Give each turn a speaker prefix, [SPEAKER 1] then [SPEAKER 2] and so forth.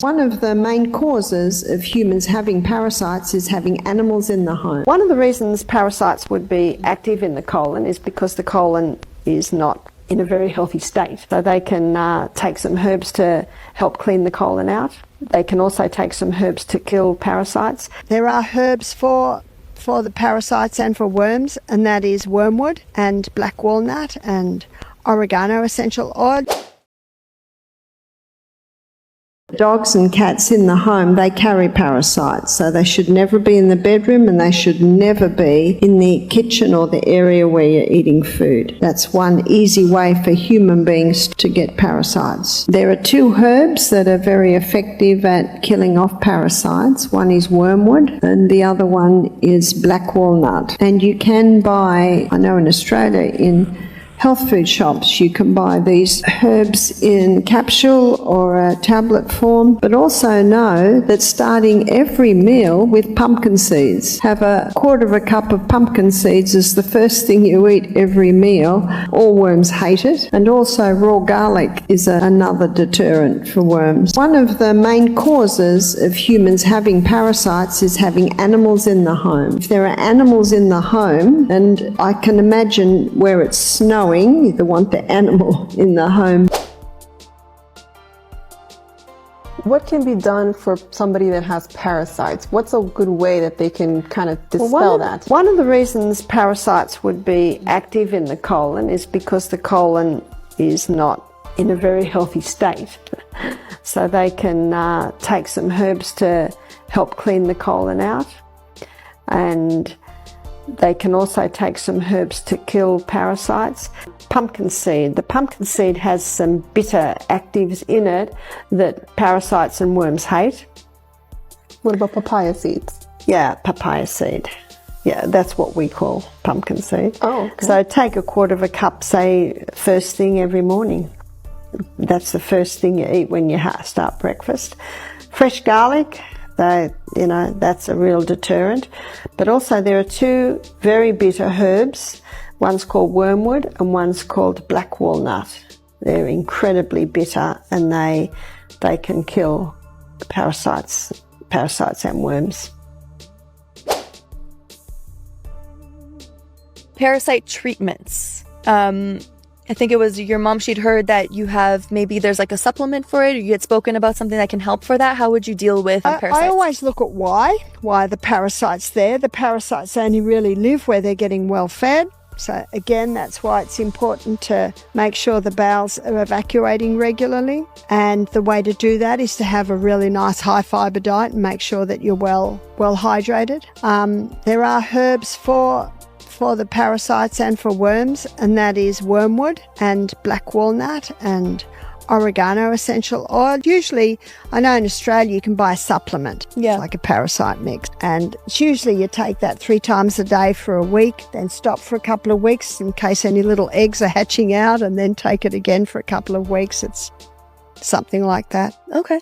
[SPEAKER 1] One of the main causes of humans having parasites is having animals in the home. One of the reasons parasites would be active in the colon is because the colon is not in a very healthy state. So they can take some herbs to help clean the colon out. They can also take some herbs to kill parasites. There are herbs for the parasites and for worms, and that is wormwood and black walnut and oregano essential oil. Dogs and cats in the home, they carry parasites, so they should never be in the bedroom and they should never be in the kitchen or the area where you're eating food. That's one easy way for human beings to get parasites. There are two herbs that are very effective at killing off parasites. One is wormwood and the other one is black walnut. And you can buy, I know in Australia, in health food shops, you can buy these herbs in capsule or a tablet form, but also know that starting every meal with pumpkin seeds. Have a quarter of a cup of pumpkin seeds as the first thing you eat every meal. All worms hate it. And also raw garlic is another deterrent for worms. One of the main causes of humans having parasites is having animals in the home. If there are animals in the home, and I can imagine where it's snowing, you want the animal in the home.
[SPEAKER 2] What can be done for somebody that has parasites? What's a good way that they can kind of dispel that?
[SPEAKER 1] One of the reasons parasites would be active in the colon is because the colon is not in a very healthy state. So they can take some herbs to help clean the colon out, and they can also take some herbs to kill parasites. Pumpkin seed. The pumpkin seed has some bitter actives in it that parasites and worms hate.
[SPEAKER 2] What about papaya seeds?
[SPEAKER 1] Yeah, papaya seed. Yeah, that's what we call pumpkin seed.
[SPEAKER 2] Oh, okay.
[SPEAKER 1] So take a quarter of a cup, say, first thing every morning. That's the first thing you eat when you start breakfast. Fresh garlic. That's a real deterrent. But also there are two very bitter herbs. One's called wormwood and one's called black walnut. They're incredibly bitter and they can kill parasites and worms.
[SPEAKER 3] Parasite treatments. I think it was your mom, she'd heard that you have, maybe there's like a supplement for it, or you had spoken about something that can help for that. How would you deal with parasites?
[SPEAKER 1] I always look at why the parasite's there. The parasites only really live where they're getting well fed. So again, that's why it's important to make sure the bowels are evacuating regularly. And the way to do that is to have a really nice high fibre diet and make sure that you're well hydrated. There are herbs for the parasites and for worms, and that is wormwood and black walnut and oregano essential oil. Usually, I know in Australia you can buy a supplement, like a parasite mix, and it's usually you take that 3 times a day for a week, then stop for a couple of weeks in case any little eggs are hatching out, and then take it again for a couple of weeks. It's something like that.
[SPEAKER 3] Okay.